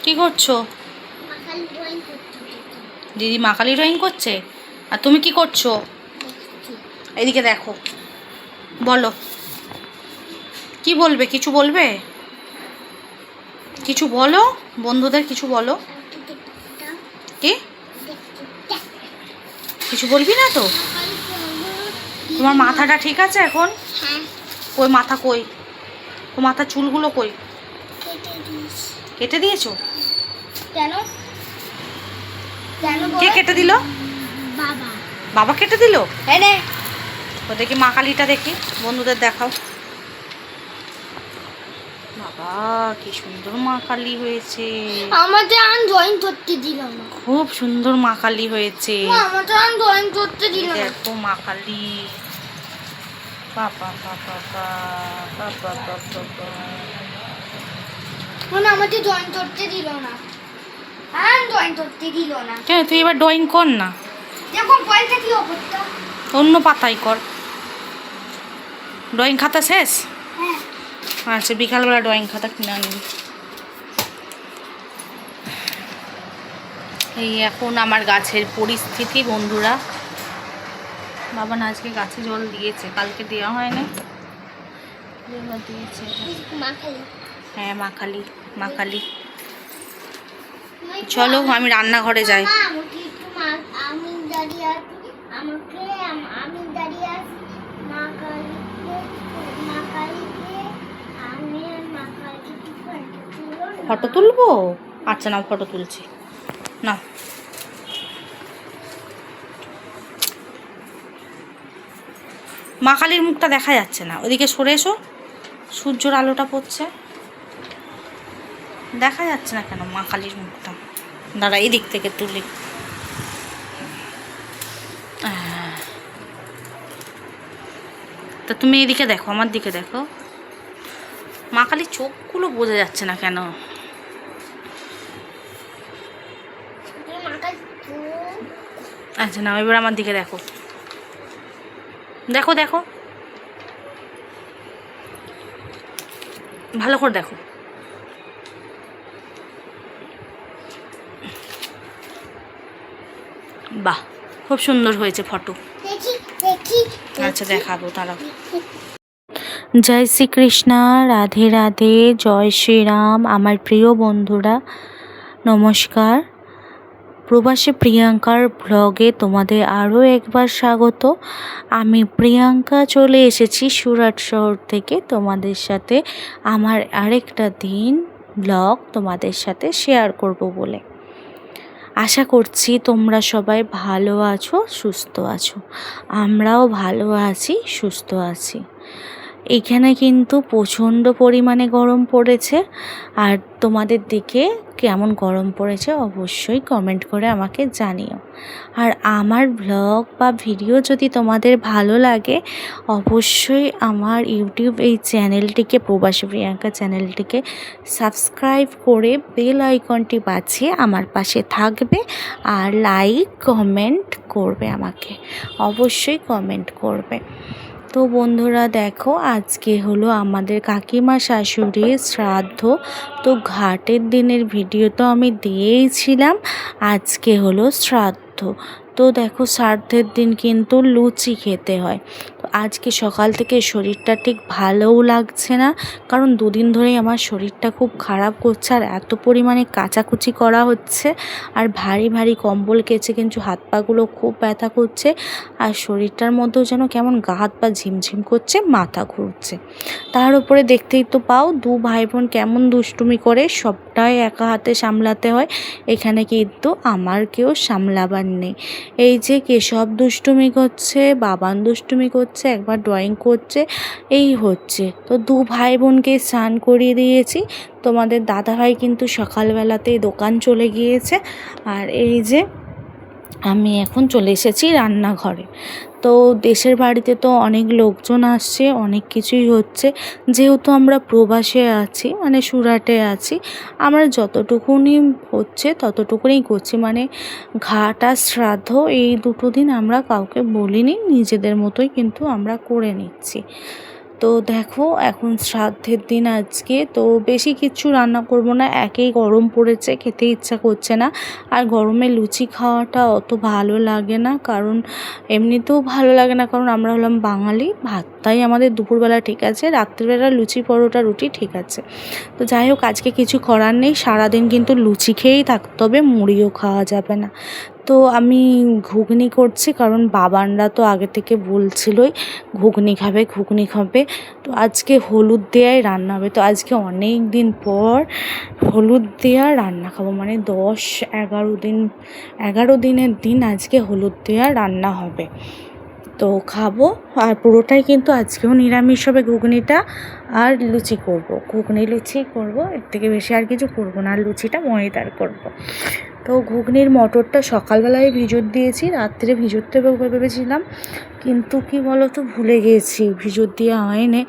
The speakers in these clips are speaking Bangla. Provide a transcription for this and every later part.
কি করছো? দিদি মাকালি ড্রয়িং করছে, আর তুমি কি করছো? এদিকে দেখো, বলো কি বলবে? কিছু বলবে? কিছু বলো, বন্ধুদের কিছু বলো। কি কিছু বলবি না তো? তোমার মাথাটা ঠিক আছে এখন? কই মাথা, কই ও মাথার চুলগুলো কই? কেটে দিয়েছো? কেন? কে কেটে দিল? বাবা। বাবা কেটে দিল? এনে ও দেখি মা কালীটা দেখি, বন্ধুদের দেখাও। বাবা কি সুন্দর মা কালী হয়েছে। আমাদের আর ড্রয়িং করতে দিল না। খুব সুন্দর মা কালী হয়েছে। আমাদের আর ড্রয়িং করতে দিল না। দেখো মা কালী, বাবা বাবা বাবা বাবা। মানে আমাদের ড্রয়িং করতে দিল না, আর ড্রয়িং করতে দিল না। কেন? তুই এবার ড্রয়িং কর না, দেখো পয়সা কি অবস্থা। অন্য পাতায় কর। ড্রয়িং খাতা শেষ? হ্যাঁ। আচ্ছা, বিকালবেলা ড্রয়িং খাতা কিনে আনবি। এই এখন আমার গাছের পরিস্থিতি বন্ধুরা। বাবা না আজকে গাছে জল দিয়েছে, কালকে দেওয়া হয়নি, দিয়েছে। হ্যাঁ মা কালী, মা কালী। চলো আমি রান্নাঘরে যাই। আমি দাঁড়িয়ে আছি, আমি দাঁড়িয়ে আছি মা কালীকে আমি মা কালীকে ফটো তুলবো? আচ্ছা নাও, ফটো তুলছি না। মা কালীর মুখটা দেখা যাচ্ছে না, ওদিকে সরে এসো, সূর্যের আলোটা পড়ছে, দেখা যাচ্ছে না কেন মা কালীর মুখটা? দাঁড়া এই দিক থেকে তুলি। তা তুমি এদিকে দেখো, আমার দিকে দেখো, মা কালীর চোখগুলো বোঝা যাচ্ছে না কেন? আচ্ছা না, এবার আমার দিকে দেখো, দেখো দেখো ভালো করে দেখো। বাহ খুব সুন্দর হয়েছে ফটো। আচ্ছা দেখাবো, তারাও। জয় শ্রীকৃষ্ণ, রাধে রাধে, জয় শ্রীরাম। আমার প্রিয় বন্ধুরা নমস্কার। প্রবাসী প্রিয়াঙ্কার ব্লগে তোমাদের আরও একবার স্বাগত। আমি প্রিয়াঙ্কা চলে এসেছি সুরাট শহর থেকে তোমাদের সাথে আমার আরেকটা দিন ব্লগ তোমাদের সাথে শেয়ার করব বলে। আশা করছি তোমরা সবাই ভালো আছো, সুস্থ আছো। আমরাও ভালো আছি, সুস্থ আছি। এখানে কিন্তু প্রচণ্ড পরিমাণে গরম পড়েছে, আর তোমাদের দিকে কেমন গরম পড়েছে অবশ্যই কমেন্ট করে আমাকে জানিও। আর আমার ব্লগ বা ভিডিও যদি তোমাদের ভালো লাগে অবশ্যই আমার ইউটিউব এই চ্যানেলটিকে, প্রবাসী প্রিয়াঙ্কা চ্যানেলটিকে সাবস্ক্রাইব করে বেল আইকনটি বাজিয়ে আমার পাশে থাকবে, আর লাইক কমেন্ট করবে, আমাকে অবশ্যই কমেন্ট করবে। তো বন্ধুরা দেখো, আজকে হলো আমাদের কাকিমা শাশুড়ির শ্রাদ্ধ। তো ঘাটের দিনের ভিডিও তো আমি দিয়েইছিলাম, আজকে হলো শ্রাদ্ধ। তো দেখো শ্রাদ্ধের দিন কিন্তু লুচি খেতে হয়। তো আজকে সকাল থেকে শরীরটা ঠিক ভালোও লাগছে না, কারণ দুদিন ধরেই আমার শরীরটা খুব খারাপ করছে, আর এত পরিমাণে কাচাকুচি করা হচ্ছে, আর ভারী ভারী কম্বল কেচে কিন্তু হাত পাগুলো খুব ব্যথা করছে, আর শরীরটার মধ্যেও যেন কেমন গা হাত পা ঝিমঝিম করছে, মাথা ঘুরছে। তার উপরে দেখতেই তো পাও দু ভাই বোন কেমন দুষ্টুমি করে, সবটাই একা হাতে সামলাতে হয়। এখানে কিন্তু আমার কেউ সামলাবার নেই। এই যে কেশব দুষ্টুমি করছে, বাবান দুষ্টুমি করছে, একবার ড্রয়িং করছে, এই হচ্ছে। তো দু ভাই বোনকে স্নান করিয়ে দিয়েছি। তোমাদের দাদাভাই কিন্তু সকালবেলাতেই দোকান চলে গিয়েছে, আর এই যে আমি এখন চলে এসেছি রান্নাঘরে। তো দেশের বাড়িতে তো অনেক লোকজন আসছে, অনেক কিছুই হচ্ছে। যেহেতু আমরা প্রবাসে আছি, মানে সুরাটে আছি, আমরা যতটুকুনি হচ্ছে ততটুকুনি করছি। মানে ঘাট আর শ্রাদ্ধ এই দুটো দিন আমরা কাউকে বলিনি, নিজেদের মতোই কিন্তু আমরা করে নিচ্ছি। তো দেখো এখন শ্রাদ্ধের দিন আজকে, তো বেশি কিছু রান্না করব না, একেই গরম পড়েছে, খেতে ইচ্ছা করছে না। আর গরমে লুচি খাওয়াটা অত ভালো লাগে না, কারণ এমনিতেও ভালো লাগে না, কারণ আমরা হলাম বাঙালি, ভাতটাই আমাদের দুপুরবেলা ঠিক আছে, রাত্রিবেলা লুচি পরোটা রুটি ঠিক আছে। তো যাই হোক, আজকে কিছু করার নেই, সারাদিন কিন্তু লুচি খেয়েই থাকতে হবে, মুড়িও খাওয়া যাবে না। তো আমি ঘুগনি করছি, কারণ বাবানরা তো আগে থেকে বলছিলই ঘুগনি খাবে ঘুগনি খাবে। তো আজকে হলুদ দেওয়াই রান্না হবে, তো আজকে অনেক দিন পর হলুদ দেওয়া রান্না খাবো, মানে 11 দিনের দিন আজকে হলুদ দেওয়া রান্না হবে, তো খাবো। আর পুরোটাই কিন্তু আজকেও নিরামিষ হবে, ঘুগনিটা আর লুচি করব, ঘুগনি লুচি করব, এর থেকে বেশি আর কিছু করবো না, আর লুচিটা ময়দার করব। তো ঘুগনির মটরটা সকালবেলায় ভিজত দিয়েছি, রাত্রে ভিজতে ভেবেছিলাম, কিন্তু কি বলো তো ভুলে গিয়েছি, ভিজত দেওয়া হয়নি,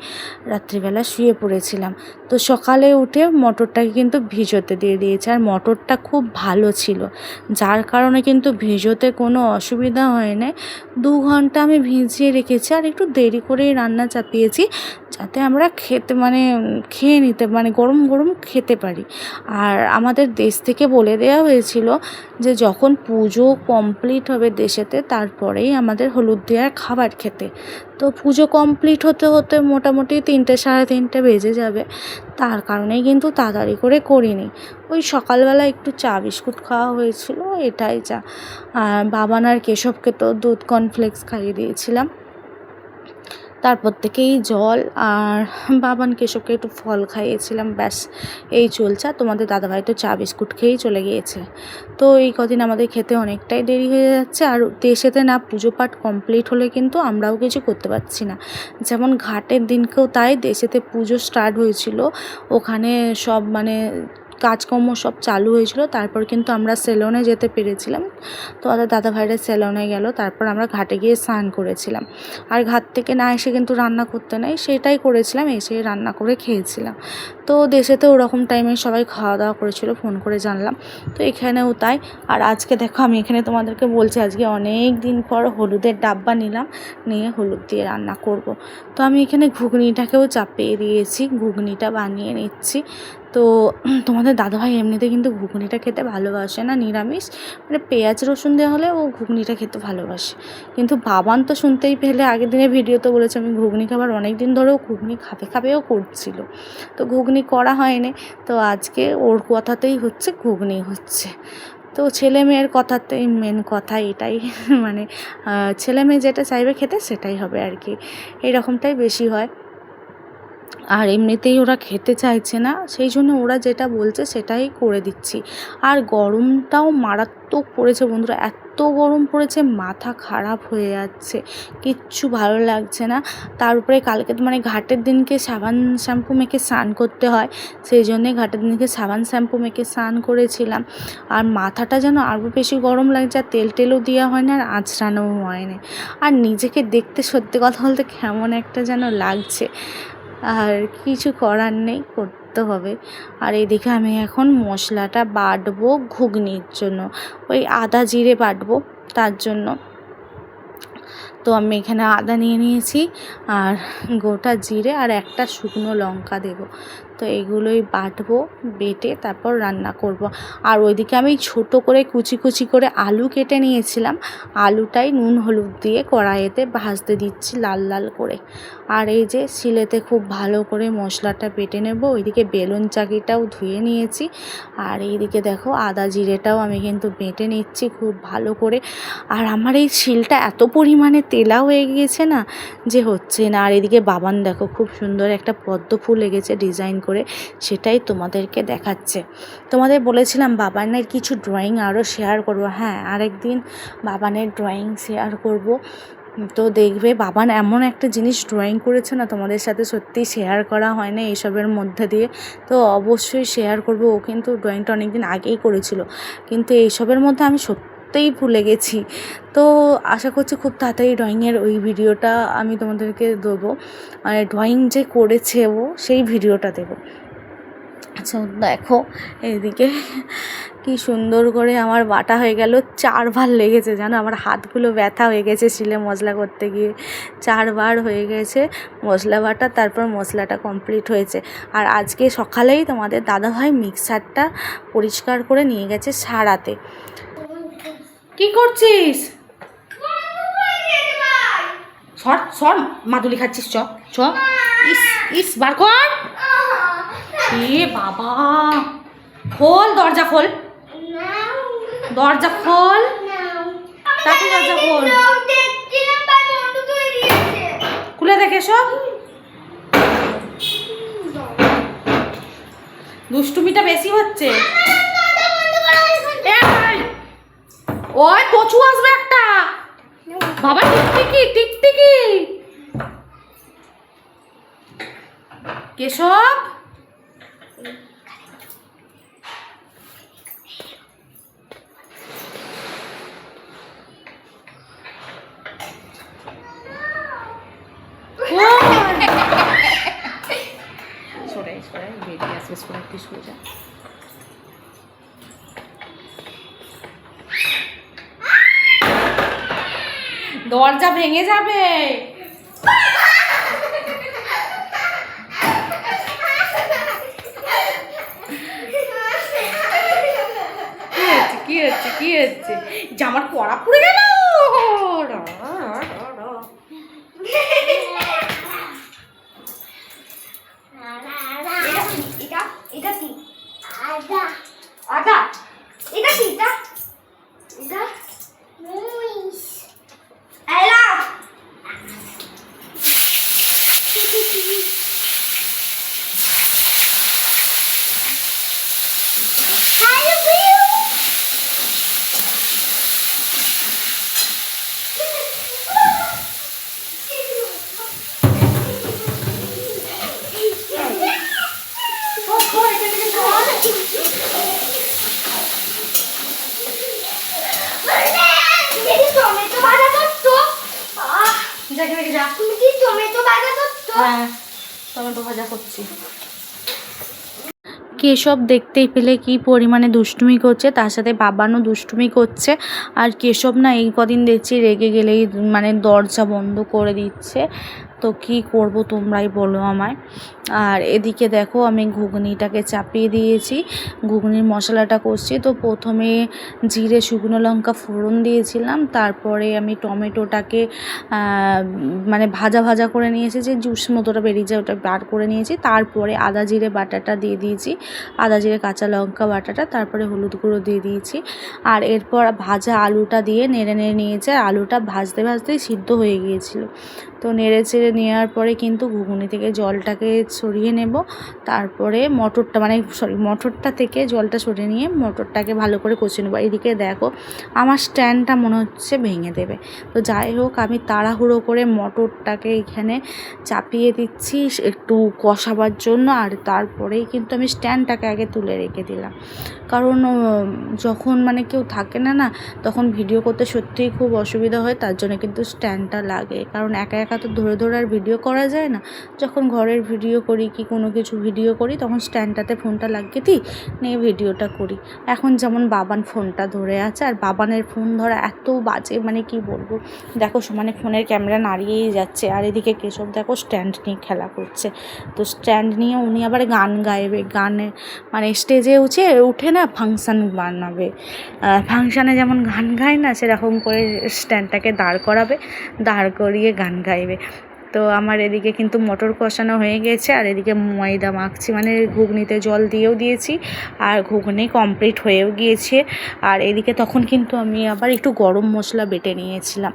রাত্রিবেলা শুয়ে পড়েছিলাম। তো সকালে উঠে মটরটাকে কিন্তু ভিজোতে দিয়ে দিয়েছি, আর মটরটা খুব ভালো ছিল, যার কারণে কিন্তু ভিজোতে কোনো অসুবিধা হয়নি। 2 ঘন্টা আমি ভিজিয়ে রেখেছি, আর একটু দেরি করেই রান্না চাপিয়েছি, যাতে আমরা খেয়ে নিতে গরম গরম খেতে পারি। আর আমাদের দেশ থেকে বলে দেওয়া হয়েছিল যে যখন পুজো কমপ্লিট হবে দেশেতে, তারপরেই আমাদের হলুদ দেওয়ার খাবার খেতে। তো পুজো কমপ্লিট হতে হতে মোটামুটি 3টে সাড়ে 3টে বেজে যাবে, তার কারণেই কিন্তু তাড়াতাড়ি করে করিনি। ওই সকালবেলা একটু চা বিস্কুট খাওয়া হয়েছিল, এটাই চা। আর বাবান আর কেশবকে তো দুধ কর্নফ্লেক্স খাইয়ে দিয়েছিলাম, তারপর থেকেই জল, আর বাবান কেশবকে একটু ফল খাইয়েছিলাম, ব্যাস এই চলছে। আর তোমাদের দাদাভাই তো চা বিস্কুট খেয়েই চলে গিয়েছে। তো এই কদিন আমাদের খেতে অনেকটাই দেরি হয়ে যাচ্ছে, আর দেশেতে না পুজো পাঠ কমপ্লিট হলে কিন্তু আমরাও কিছু করতে পারছি না। যেমন ঘাটের দিনকেও তাই, দেশেতে পুজো স্টার্ট হয়েছিল, ওখানে সব কাজকর্ম সব চালু হয়েছিল, তারপর কিন্তু আমরা সেলুনে যেতে পেরেছিলাম। তো আমাদের দাদাভাইরা সেলুনে গেল, তারপর আমরা ঘাটে গিয়ে স্নান করেছিলাম, আর ঘাট থেকে না এসে কিন্তু রান্না করতে নেই, সেটাই করেছিলাম, এসে রান্না করে খেয়েছিলাম। তো দেশেতে ওরকম টাইমে সবাই খাওয়া দাওয়া করেছিল, ফোন করে জানলাম। তো এখানেও তাই। আর আজকে দেখো, আমি এখানে তোমাদেরকে বলছি, আজকে অনেক দিন পর হলুদের ডাব্বা নিলাম, নিয়ে হলুদ দিয়ে রান্না করব। তো আমি এখানে ঘুগনিটাকেও চাপিয়ে দিয়েছি, ঘুগনিটা বানিয়ে নিচ্ছি। তো তোমাদের দাদাভাই এমনিতে কিন্তু ঘুগনিটা খেতে ভালোবাসে না, নিরামিষ, পেঁয়াজ রসুন দেওয়া হলে ও ঘুগনিটা খেতে ভালোবাসে। কিন্তু বাবান তো শুনতেই পেলে, আগের দিনের ভিডিওতে বলেছে আমি ঘুগনি খাবার, অনেক দিন ধরেও ঘুগনি খাবেও করছিল, তো ঘুগনি করা হয়নি। তো আজকে ওর কথাতেই হচ্ছে, ঘুগনি হচ্ছে। তো ছেলে মেয়ের কথাতেই মেন কথা এটাই, ছেলে মেয়ে যেটা চাইবে খেতে সেটাই হবে আর কি, এইরকমটাই বেশি হয়। আর এমনিতেই ওরা খেতে চাইছে না, সেই জন্য ওরা যেটা বলছে সেটাই করে দিচ্ছি। আর গরমটাও মারাত্মক পড়েছে বন্ধুরা, এত গরম পড়েছে, মাথা খারাপ হয়ে যাচ্ছে, কিচ্ছু ভালো লাগছে না। তার উপরে কালকে ঘাটের দিনকে সাবান শ্যাম্পু মেখে স্নান করতে হয়, সেই জন্যে ঘাটের দিনকে সাবান শ্যাম্পু মেখে স্নান করেছিলাম। আর মাথাটা যেন আরও বেশি গরম লাগছে, আর তেলও দেওয়া হয় না, আর আঁচড়ানোও হয়নি। আর নিজেকে দেখতে সত্যি কথা বলতে কেমন একটা যেন লাগছে, আর কিছু করার নেই, করতে হবে। আর এদিকে আমি এখন মশলাটা বাটবো ঘুগনির জন্য, ওই আদা জিরে বাটবো তার জন্য। তো আমি এখানে আদা নিয়ে নিয়েছি, আর গোটা জিরে, আর একটা শুকনো লঙ্কা দেব। তো এগুলোই বাটবো, বেটে তারপর রান্না করব। আর ওইদিকে আমি ছোট করে কুচি কুচি করে আলু কেটে নিয়েছিলাম, আলুটাই নুন হলুদ দিয়ে কড়াইতে ভাজতে দিচ্ছি লাল লাল করে। আর এই যে শিলেতে খুব ভালো করে মশলাটা বেটে নেব। ওইদিকে বেলুন চাকিটাও ধুয়ে নিয়েছি, আর এইদিকে দেখো আদা জিরেটাও আমি কিন্তু বেটে নিচ্ছি খুব ভালো করে। আর আমার এই শিলটা এত পরিমাণে তেলা হয়ে গিয়েছে না, যে হচ্ছে না। আর এদিকে বাবান দেখো খুব সুন্দর একটা পদ্ম ফুল এঁকেছে ডিজাইন করে, সেটাই তোমাদেরকে দেখাচ্ছে। তোমাদের বলেছিলাম বাবানের কিছু ড্রয়িং আরও শেয়ার করব, হ্যাঁ আরেকদিন বাবানের ড্রয়িং শেয়ার করব। তো দেখবে বাবান এমন একটা জিনিস ড্রয়িং করেছে না, তোমাদের সাথে সত্যি শেয়ার করা হয় না এইসবের মধ্যে দিয়ে, তো অবশ্যই শেয়ার করব। ও কিন্তু ড্রয়িংটা অনেক দিন আগেই করেছিল, কিন্তু এইসবের মধ্যে আমি সত্যিই ভুলে গেছি। তো আশা করছি খুব তাড়াতাড়ি ড্রয়িংয়ের ওই ভিডিওটা আমি তোমাদেরকে দেবো, ড্রয়িং যে করেছে ও সেই ভিডিওটা দেবো। আচ্ছা দেখো এইদিকে কি সুন্দর করে আমার বাটা হয়ে গেল। 4 বার লেগেছে জানো, আমার হাতগুলো ব্যথা হয়ে গেছে শিলে মশলা করতে গিয়ে। 4 বার হয়ে গেছে মশলা বাটা, তারপর মশলাটা কমপ্লিট হয়েছে। আর আজকে সকালেই তোমাদের দাদাভাই মিক্সারটা পরিষ্কার করে নিয়ে গেছে সারাতে। কি করছিস? সর সর, মাদুলি খাচ্ছিস, চ চ। ইস ইস, বার কর। এ বাবা, খোল দরজা, খোল দরজা, খোল তাতে দরজা খোল, খুলে দেখে সব। দুষ্টুমিটা বেশি হচ্ছে। ওই কচু আসবে একটা, বাবা টিকটিকি টিকটিকি। কেশব, দরজা ভেঙে যাবে। কি হচ্ছে কি হচ্ছে? জামার কড়া পুড়ে গেল। এটা কি? আদা। আদা? এটা কি? এটা এটা মুইস। এলা টমেটো ভাজা করছি। কেশব দেখতেই পেলে কি পরিমাণে দুষ্টুমি করছে, তার সাথে বাবানও দুষ্টুমি করছে। আর কেশব না এই কদিন দেখছি রেগে গেলেই মানে দরজা বন্ধ করে দিচ্ছে। তো কি করব তোমরাই বলো আমায়। আর এদিকে দেখো আমি ঘুগনিটাকে চাপিয়ে দিয়েছি, ঘুগনির মশলাটা করছি। তো প্রথমে জিরে শুকনো লঙ্কা ফোড়ন দিয়েছিলাম, তারপরে আমি টমেটোটাকে মানে ভাজা ভাজা করে নিয়েছি, যে জুস মতোটা বেরিয়ে যায় ওটা বার করে নিয়েছি। তারপরে আদা জিরে বাটাটা দিয়ে দিয়েছি, আদা জিরে কাঁচা লঙ্কা বাটাটা, তারপরে হলুদ গুঁড়ো দিয়ে দিয়েছি। আর এরপর ভাজা আলুটা দিয়ে নেড়ে নেড়ে নিয়েছে। আর আলুটা ভাজতে ভাজতেই সিদ্ধ হয়ে গিয়েছিল। তো নেড়ে চেড়ে নেওয়ার পরে কিন্তু ঘুগনি থেকে জলটাকে সরিয়ে নেব। তারপরে মটরটা থেকে জলটা সরিয়ে নিয়ে মটরটাকে ভালো করে কষে নেবো। এদিকে দেখো আমার স্ট্যান্ডটা মনে হচ্ছে ভেঙে দেবে। তো যাই হোক আমি তাড়াহুড়ো করে মটরটাকে এখানে চাপিয়ে দিচ্ছি একটু কষাবার জন্য। আর তারপরেই কিন্তু আমি স্ট্যান্ডটাকে আগে তুলে রেখে দিলাম, কারণ যখন মানে কেউ থাকে না তখন ভিডিও করতে সত্যিই খুব অসুবিধা হয়। তার জন্য কিন্তু স্ট্যান্ডটা লাগে, কারণ একা একা তো ধরে ধরে আর ভিডিও করা যায় না। যখন ঘরের ভিডিও করি কি কোনো কিছু ভিডিও করি তখন স্ট্যান্ডটাতে ফোনটা লাগিয়ে দিই, নিয়ে ভিডিওটা করি। এখন যেমন বাবান ফোনটা ধরে আছে, আর বাবানের ফোন ধরা এত বাজে মানে কি বলবো। দেখো সমানে ফোনের ক্যামেরা নাড়িয়েই যাচ্ছে। আর এদিকে কেশব দেখো স্ট্যান্ড নিয়ে খেলা করছে। তো স্ট্যান্ড নিয়ে উনি আবার গান গাইবে, গানে মানে স্টেজে উঠে না ফাংশান বানাবে। ফাংশানে যেমন গান গায় না, সেরকম করে স্ট্যান্ডটাকে দাঁড় করাবে, দাঁড় করিয়ে গান গাইবে। তো আমার এদিকে কিন্তু মটর কষানো হয়ে গেছে, আর এদিকে ময়দা মাখছি, মানে ঘুগনিতে জল দিয়েও দিয়েছি, আর ঘুগনি কমপ্লিট হয়েও গিয়েছে। আর এদিকে তখন কিন্তু আমি আবার একটু গরম মশলা বেটে নিয়েছিলাম।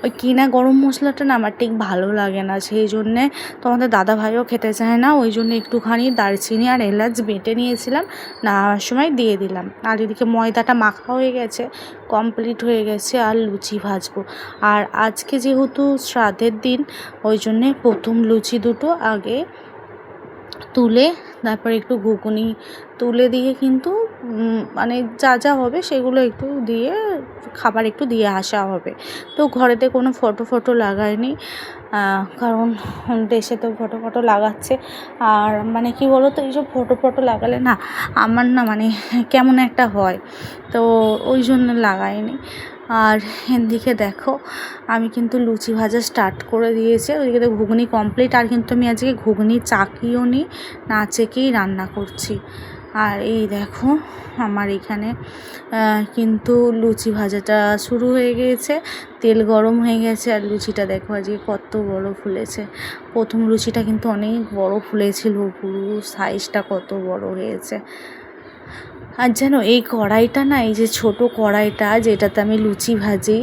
ওই কিনা গরম মশলাটা না আমার ঠিক ভালো লাগে না, সেই জন্যে তোমাদের দাদাভাইও খেতে চায় না, ওই জন্য একটুখানি দারচিনি আর এলাচ বেটে নিয়েছিলাম, নেওয়ার সময় দিয়ে দিলাম। আর এদিকে ময়দাটা মাখা হয়ে গেছে, কমপ্লিট হয়ে গেছে। আর লুচি ভাজবো। আর আজকে যেহেতু শ্রাদ্ধের দিন, ওই জন্যে প্রথম লুচি দুটো আগে তুলে তারপর একটু ঘুগনি তুলে দিয়ে কিন্তু মানে যা যা হবে সেগুলো একটু দিয়ে খাবার একটু দিয়ে আসা হবে। তো ঘরেতে কোনো ফটো লাগায়নি, কারণ দেশে তো ফটো লাগাচ্ছে। আর মানে কি বলো তো, এইসব ফটো লাগালে না আমার না মানে কেমন একটা হয়, তো ওই জন্য লাগাইনি। আর এদিকে দেখো আমি কিন্তু লুচি ভাজা স্টার্ট করে দিয়েছি, ওইদিকে তো ঘুগনি কমপ্লিট। আর কিন্তু আমি আজকে ঘুগনি চাকিও নি, না চেকেই রান্না করছি। আর এই দেখো আমার এখানে কিন্তু লুচি ভাজাটা শুরু হয়ে গিয়েছে, তেল গরম হয়ে গেছে। আর লুচিটা দেখো আজকে কত বড় ফুলেছে। প্রথম লুচিটা কিন্তু অনেক বড় ফুলেছিল, পুরো সাইজটা কত বড় হয়েছে। আর জানো এই কড়াইটা না, এই যে ছোট কড়াইটা যেটাতে আমি লুচি ভাজি,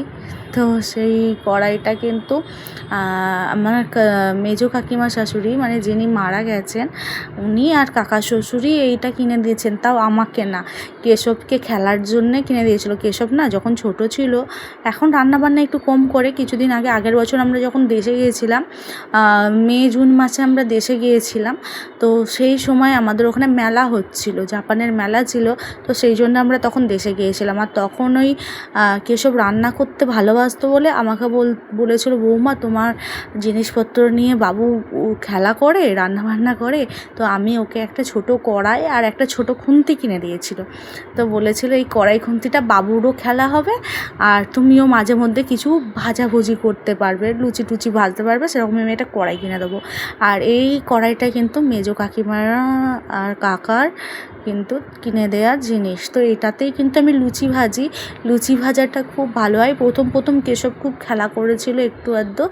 তো সেই কড়াইটা কিন্তু আমার মেজো কাকিমা শাশুড়ি মানে যিনি মারা গেছেন উনি আর কাকা শ্বশুরই এইটা কিনে দিয়েছেন, তাও আমাকে না, কেশবকে খেলার জন্যে কিনে দিয়েছিল। কেশব না যখন ছোট ছিল, এখন রান্নাবান্না একটু কম করে, কিছুদিন আগে আগের বছর আমরা যখন দেশে গিয়েছিলাম, মে জুন মাসে আমরা দেশে গিয়েছিলাম, তো সেই সময় আমাদের ওখানে মেলা হচ্ছিল, জাপানের মেলা ছিল, তো সেই জন্য আমরা তখন দেশে গিয়েছিলাম। আর তখন ওই কেশব রান্না করতে ভালোবাসতো বলে আমাকে বলেছিল, বৌমা তোমার জিনিসপত্র নিয়ে বাবু খেলা করে, রান্নাবান্না করে, তো আমি ওকে একটা ছোট কড়াই আর একটা ছোট খুন্তি কিনে দিয়েছিল। তো বলেছিল এই কড়াই খুন্তিটা বাবুরও খেলা হবে, আর তুমিও মাঝে মধ্যে কিছু ভাজাভুজি করতে পারবে, লুচি টুচি ভাজতে পারবে, সেরকম আমি একটা কড়াই কিনে দেবো। আর এই কড়াইটা কিন্তু মেজো কাকিমারা আর কাকার কিন্তু কিনে দেওয়ার জিনিস। তো এটাতেই কিন্তু আমি লুচি ভাজি, লুচি ভাজাটা খুব ভালো হয়। প্রথম কেশব খুব খেলা করেছিল একটু আধটু,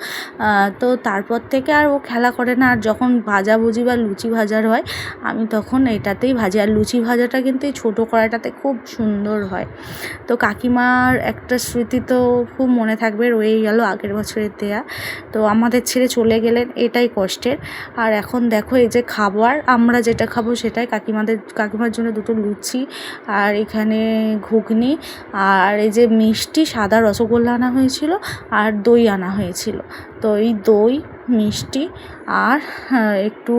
তো তারপর থেকে আর ও খেলা করে না। আর যখন ভাজাভুজি বা লুচি ভাজার হয় আমি তখন এটাতেই ভাজি। আর লুচি ভাজাটা কিন্তু এই ছোটো কড়াইটাতে খুব সুন্দর হয়। তো কাকিমার একটা স্মৃতি তো খুব মনে থাকবে, রয়েই গেল আগের বছরের দেয়া, তো আমাদের ছেড়ে চলে গেলেন, এটাই কষ্টের। আর এখন দেখো এই যে খাবার আমরা যেটা খাবো সেটাই, কাকিমার জন্য দুটো লুচি, আর এখানে ঘুগনি, আর এই যে মিষ্টি সাদা রসগোল্লা আনা হয়েছিল, আর দই আনা হয়েছিল। তো এই দই, মিষ্টি আর একটু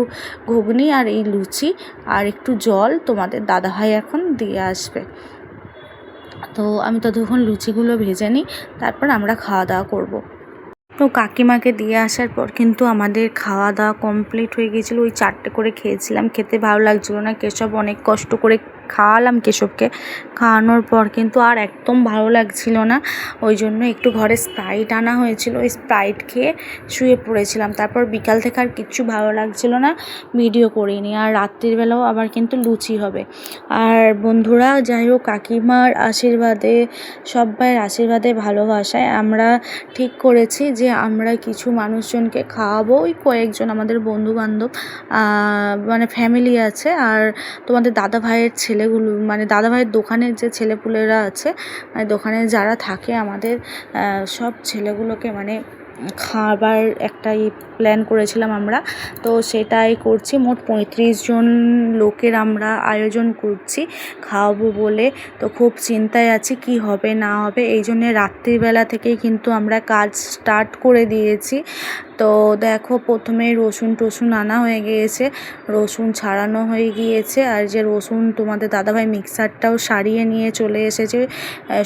ঘুগনি আর এই লুচি আর একটু জল তোমাদের দাদাভাই এখন দিয়ে আসবে। তো আমি ততক্ষণ লুচিগুলো ভেজে নিই, তারপর আমরা খাওয়া দাওয়া করবো। তো কাকিমাকে দিয়ে আসার পর কিন্তু আমাদের খাওয়া দাওয়া কমপ্লিট হয়ে গিয়েছিলো। ওই 4টে করে খেয়েছিলাম, খেতে ভালো লাগছিলো না। কেশব অনেক কষ্ট করে খাওয়ালাম, কেশবকে খাওয়ানোর পর কিন্তু আর একদম ভালো লাগছিল না, ওই জন্য একটু ঘরে স্প্রাইট আনা হয়েছিল, ওই স্প্রাইট খেয়ে শুয়ে পড়েছিলাম। তারপর বিকাল থেকে আর কিচ্ছু ভালো লাগছিল না, ভিডিও করিনি। আর রাত্রিবেলাও আবার কিন্তু লুচি হবে। আর বন্ধুরা যাই হোক, কাকিমার আশীর্বাদে, সব্বাইয়ের আশীর্বাদে, ভালোবাসায় আমরা ঠিক করেছি যে আমরা কিছু মানুষজনকে খাওয়াবো। ওই কয়েকজন আমাদের বন্ধুবান্ধব মানে ফ্যামিলি আছে, আর তোমাদের দাদা ভাইয়ের ছেলেগুলো, মানে দাদা ভাইয়ের দোকানের যে ছেলেপুলেরা আছে, মানে দোকানে যারা থাকে আমাদের সব ছেলেগুলোকে মানে খাবার একটা প্ল্যান করেছিলাম আমরা, তো সেটাই করছি। মোট 35 জন লোকের আমরা আয়োজন করছি খাওয়াবো বলে। তো খুব চিন্তায় আছি কি হবে না হবে, এই জন্যে রাত্রিবেলা থেকেই কিন্তু আমরা কাজ স্টার্ট করে দিয়েছি। তো দেখো প্রথমে রসুন আনা হয়ে গিয়েছে, রসুন ছাড়ানো হয়ে গিয়েছে। আর যে রসুন তোমাদের দাদাভাই মিক্সারটাও সারিয়ে নিয়ে চলে এসেছে,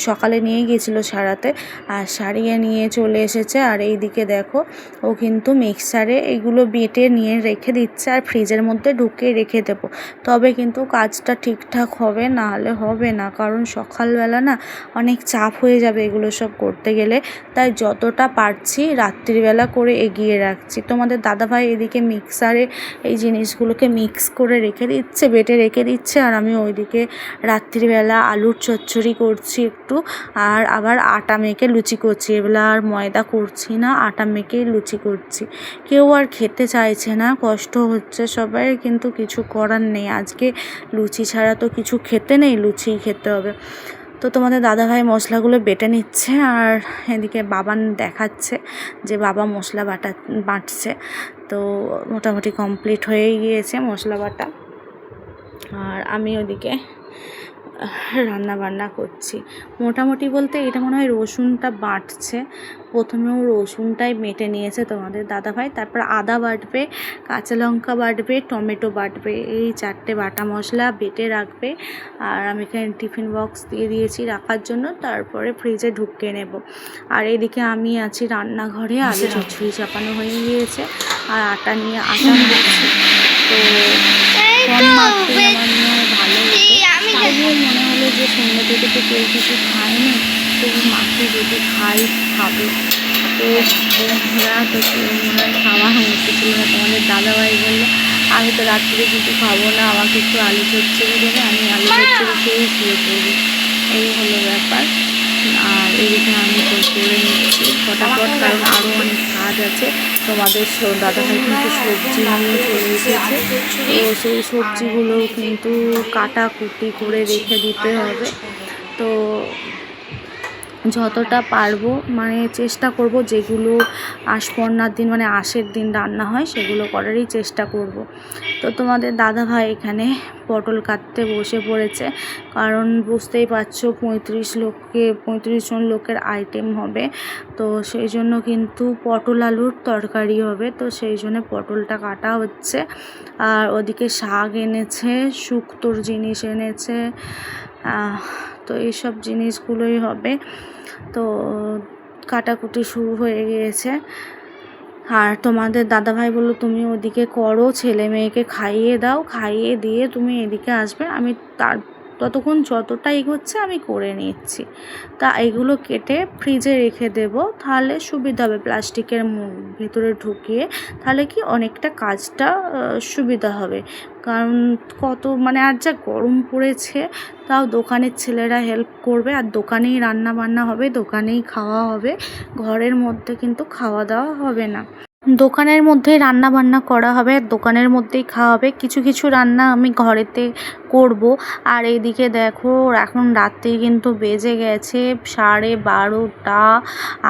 সকালে নিয়ে গিয়েছিলো সারাতে, আর সারিয়ে নিয়ে চলে এসেছে। আর এইদিকে দেখো ও কিন্তু মিক্সারে এইগুলো বেটে নিয়ে রেখে দিচ্ছে, আর ফ্রিজের মধ্যে ঢুকে রেখে দেবো, তবে কিন্তু কাজটা ঠিকঠাক হবে, না হলে হবে না। কারণ সকালবেলা না অনেক চাপ হয়ে যাবে এগুলো সব করতে গেলে, তাই যতটা পারছি রাত্রিবেলা করে এগিয়ে রাখছি। তোমাদের দাদাভাই এদিকে মিক্সারে এই জিনিসগুলোকে মিক্স করে রেখে দিচ্ছে, বেটে রেখে দিচ্ছে, আর আমি ওইদিকে রাত্রিবেলা আলুর চচ্চড়ি করছি একটু, আর আবার আটা মেখে লুচি করছি। এবেলা আর ময়দা করছি না, আটা মেখেই লুচি করছি। কেউ আর খেতে চাইছে না, কষ্ট হচ্ছে সবাই, কিন্তু কিছু করার নেই। আজকে লুচি ছাড়া তো কিছু খেতে নেই, লুচিই খেতে হবে। তো তোমাদের দাদাভাই মশলাগুলো বেটে নিচ্ছে, আর এদিকে বাবান দেখাচ্ছে যে বাবা মশলা বাটছে। তো মোটামুটি কমপ্লিট হয়ে গিয়েছে মশলা বাটা, আর আমি ওদিকে রান্না বান্না করছি। মোটামুটি বলতে এটা মনে হয় রসুনটা বাটছে, প্রথমেও রসুনটাই বেটে নিয়েছে তোমাদের দাদাভাই, তারপর আদা বাটবে, কাঁচা লঙ্কা বাটবে, টমেটো বাটবে, এই 4টে বাটা মশলা বেটে রাখবে। আর আমি এখানে টিফিন বক্স দিয়ে দিয়েছি রাখার জন্য, তারপরে ফ্রিজে ঢুকিয়ে নেব। আর এদিকে আমি আছি রান্নাঘরে, আলু চচ্চড়ি চাপানো হয়ে গিয়েছে আর আটা মাখছি। তো কম মাখতে আমার মনে হয় ভালো হতো। তবুও মনে হলো যে সন্ধ্যা থেকে তো কেউ কিছু খায়নি, তবু মাকে যদি খাবে। তো বন্ধুরা তো কেউ মনে হয় খাওয়া হচ্ছে ছিল না। তোমাদের দাদাভাই বললো আমি তো রাত্রে কিছু খাবো না, আমাকে একটু আলু চচ্চড়ি দেবে, আমি আলু চচ্চড়ি খেয়েই শুয়ে পড়বো। এই হলো ব্যাপার। আর এদিকে আমি তো করে নিচ্ছি ফটাফট, কারণ আরও অনেক কাজ আছে। তোমাদের দাদাভাই কিন্তু সবজি নিয়ে চলে এসেছে, তো সেই সবজিগুলোও কিন্তু কাটাকুটি করে রেখে দিতে হবে। তো যতটা পারবো মানে চেষ্টা করব, যেগুলো আশপর্ণার দিন মানে আশের দিন রান্না হয় সেগুলো করারই চেষ্টা করব। তো তোমাদের দাদাভাই এখানে পটল কাটতে বসে পড়েছে, কারণ বুঝতেই পারছো 35 জন লোকের আইটেম হবে, তো সেই জন্য কিন্তু পটল আলুর তরকারি হবে, তো সেই জন্য পটলটা কাটা হচ্ছে। আর ওদিকে শাক এনেছে, শুক্তোর জিনিস এনেছে, তো এইসব জিনিসগুলোই হবে। তো কাটাকুটি শুরু হয়ে গিয়েছে। আর তোমাদের দাদাভাই বললো তুমি ওদিকে করো, ছেলে মেয়েকে খাইয়ে দাও, খাইয়ে দিয়ে তুমি এদিকে আসবে, আমি ততক্ষণ যতটা এগোচ্ছে আমি করে নিচ্ছি। তা এগুলো কেটে ফ্রিজে রেখে দেব, তাহলে সুবিধা হবে প্লাস্টিকের ভেতরে ঢুকিয়ে, তাহলে কি অনেকটা কাজটা সুবিধা হবে। কারণ কত মানে আর যা গরম পড়েছে, তাও দোকানের ছেলেরা হেল্প করবে, আর দোকানেই রান্না বান্না হবে, দোকানেই খাওয়া হবে, ঘরের মধ্যে কিন্তু খাওয়া দাওয়া হবে না। দোকানের মধ্যেই রান্না বান্না করা হবে, দোকানের মধ্যেই খাওয়া হবে। কিছু কিছু রান্না আমি ঘরেতে করব। আর এইদিকে দেখো এখন রাত্রি কিন্তু বেজে গেছে 12:30,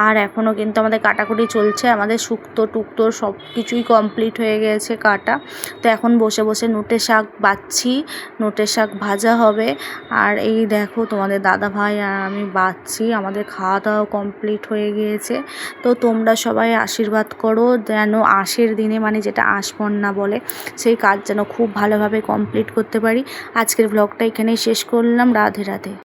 আর এখনও কিন্তু আমাদের কাটাকুটি চলছে। আমাদের শুক্তো সব কিছুই কমপ্লিট হয়ে গেছে কাটা। তো এখন বসে বসে নোটে শাক বাছছি, নোটে শাক ভাজা হবে। আর এই দেখো তোমাদের দাদাভাই আর আমি বাছছি, আমাদের খাওয়া দাওয়া কমপ্লিট হয়ে গিয়েছে। তো তোমরা সবাই আশীর্বাদ করো যেন আশের দিনে মানে যেটা আশপর্ণা বলে, সেই কাজ যেন খুব ভালোভাবে কমপ্লিট করতে পারি। আজকের ব্লগটা এখানেই শেষ করলাম। রাধে রাধে।